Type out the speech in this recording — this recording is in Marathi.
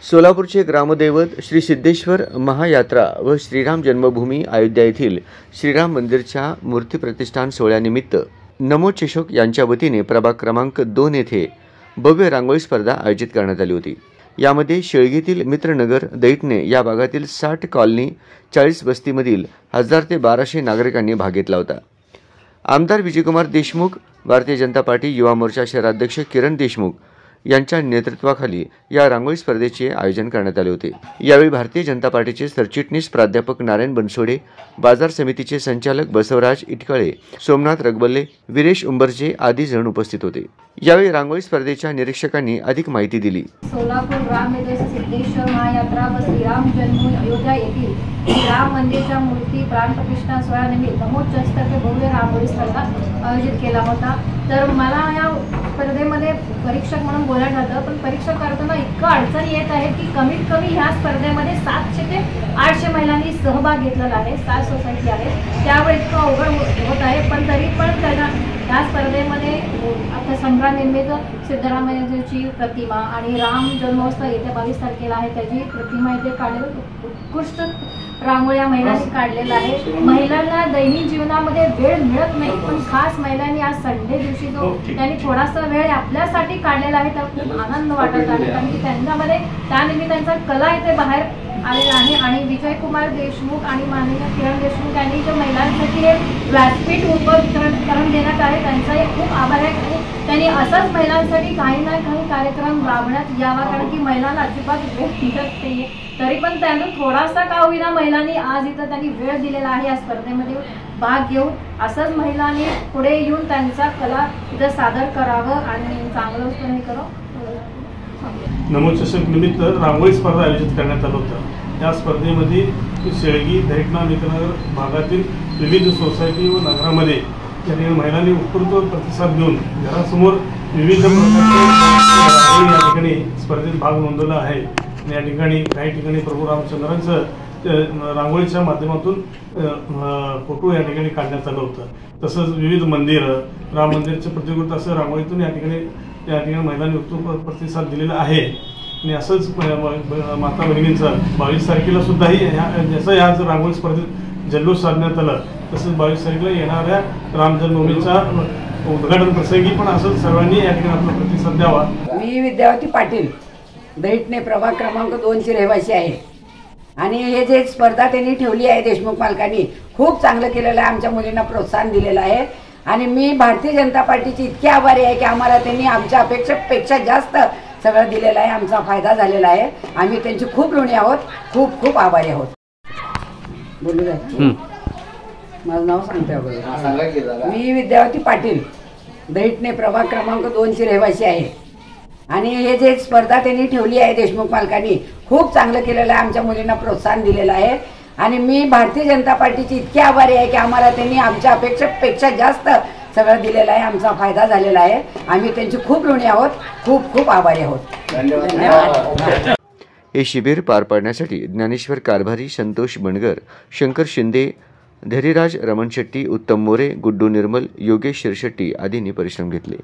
सोलापूरचे ग्रामदैवत श्री सिद्धेश्वर महायात्रा व श्रीराम जन्मभूमी अयोध्या येथील श्रीराम मंदिरच्या मूर्ती प्रतिष्ठान सोहळ्यानिमित्त नमो चषक यांच्या वतीने प्रभाग क्रमांक 2 येथे भव्य रांगोळी स्पर्धा आयोजित करण्यात आली होती। यामध्ये शेळगीतील मित्रनगर दैठणे या भागातील 60 कॉलनी 40 वस्तीमधील 1000 ते 1200 नागरिकांनी भाग घेतला होता। आमदार विजयकुमार देशमुख, भारतीय जनता पार्टी युवा मोर्चा शहराध्यक्ष किरण देशमुख यांच्या नेतृत्वाखाली या रांगोळी स्पर्धेचे आयोजन करण्यात आले होते। यावेळी भारतीय जनता पार्टीचे सरचिटणीस प्राध्यापक नारायण बनसोडे, बाजार समितीचे संचालक बसवराज इटकळे, सोमनाथ रगबल्ले, वीरेश उंबरजे आदी जण उपस्थित होते। यावेळी रांगोळी स्पर्धेच्या निरीक्षकांनी अधिक माहिती दिली। सोलापूर ग्रामदैवत सिद्धेश्वर महायात्रा व श्रीराम जन्मभूमी अयोध्या येथील श्रीराम मंदिरच्या मूर्ती प्राण प्रतिष्ठा सोहळ्यानिमित्त नमो चषक भव्य रांगोळी स्पर्धा आयोजित केला होता। तर मला या स्पर्धेमध्ये परीक्षक म्हणून बोलायचं होतं, पण परीक्षा करताना इतकं अडचणी येत आहे की कमीत कमी ह्या स्पर्धेमध्ये 700 ते 800 महिलांनी सहभाग घेतलेला आहे। 7 सोसायटी आहे, त्यामुळे इतकं अवघड होत आहे। पण तरी पण त्यांना या स्पर्धेमध्ये आता संग्राम निर्मित सिद्धरामय्याची प्रतिमा आणि राम जन्मोत्सव येत्या 22 तारखेला आहे, त्याची प्रतिमा इथे काढलेली उत्कृष्ट रांगोळ्या महिलांनी काढलेला आहे। महिलांना दैनिक जीवनामध्ये वेळ मिळत नाही, पण खास महिलांनी आज संडे दिवशी जो त्यांनी थोडासा वेळ आपल्यासाठी काढलेला आहे, त्यात खूप आनंद वाटत आहे। कारण की त्यांच्यामध्ये त्यानिमित्तांचा कला इथे बाहेर आलेला आहे। आणि विजयकुमार देशमुख आणि माननीय किरण देशमुख यांनी जो महिलांसाठी हे व्यासपीठ उपकरण देण्यात आले, त्यांचाही खूप आभार आहे। त्यांनी असंच महिलांसाठी काही ना काही कार्यक्रम राबवण्यात यावा, कारण की महिलांना अजिबात वेळ मिळत नाहीये। तरी पण त्यांना थोडासा का होईना महिलांनी आज इथं त्यांनी वेळ दिलेला आहे या स्पर्धेमध्ये भाग घेऊन। असंच महिलांनी पुढे येऊन त्यांचा कला इथं सादर करावं आणि चांगलं हे करावं। नमो चषक निमित्त रांगोळी स्पर्धा आयोजित करण्यात आलं होतं। या स्पर्धेमध्ये शेळगी, दैठणा, मित्रनगर भागातील विविध सोसायटी व नगरामध्ये या ठिकाणी महिलांनी उत्स्फूर्त प्रतिसाद देऊन घरासमोर विविध प्रकारचे या ठिकाणी स्पर्धेत भाग नोंदवला आहे। या ठिकाणी काही ठिकाणी प्रभू रामचंद्रांचं रांगोळीच्या माध्यमातून फोटो या ठिकाणी काढण्यात आलं होतं। तसंच विविध मंदिरं, राम मंदिरचे प्रतिकृत असं रांगोळीतून या ठिकाणी महिलांनी उत्स्फूर्त प्रतिसाद दिलेला आहे। आणि असंच माता भगिनींचा 22 तारखेला सुद्धाही जसं या रांगोळी स्पर्धेत जल्लोष साधण्यात आलं, तसंच 22 तारखेला येणाऱ्या राम जन्मभूमीचा उद्घाटन प्रसंगी पण असंच सर्वांनी या ठिकाणी आपला प्रतिसाद द्यावा। मी विद्यावती पाटील, दैठणे प्रभाग क्रमांक 2 ची रहिवासी आहे। आणि हे जे स्पर्धा त्यांनी ठेवली आहे देशमुख मालकांनी खूप चांगलं केलेलं आहे, आमच्या मुलींना प्रोत्साहन दिलेलं आहे। आणि मी भारतीय जनता पार्टीची इतकी आभारी आहे की आम्हाला त्यांनी आमच्या अपेक्षेपेक्षा जास्त सगळं दिलेलं आहे, आमचा फायदा झालेला आहे। आम्ही त्यांची खूप ऋणी आहोत, खूप खूप आभारी आहोत। बोलू द्या, माझं नाव सांगते अगोदर। मी विद्यावती पाटील, दैठणे प्रभाग क्रमांक 2 ची रहिवासी आहे। आणि हे जे स्पर्धा त्यांनी ठेवली आहे देशमुख मालकांनी खूप चांगलं केलेलं आहे, आमच्या मुलींना प्रोत्साहन दिलेलं आहे। आणि मी भारतीय जनता पार्टीची इतकी आभारी आहे की आम्हाला त्यांनी आमच्या अपेक्षेपेक्षा जास्त सगळं दिलेलं आहे, आमचा फायदा झालेला आहे। आम्ही त्यांची खूप ऋणी आहोत, खूप खूप आभारी आहोत। धन्यवाद। हे शिबिर पार पाडण्यासाठी ज्ञानेश्वर कारभारी, संतोष बनगर, शंकर शिंदे, धैर्यराज रमण शेट्टी, उत्तम मोरे, गुड्डू निर्मल, योगेश शिरशेट्टी आदींनी परिश्रम घेतले।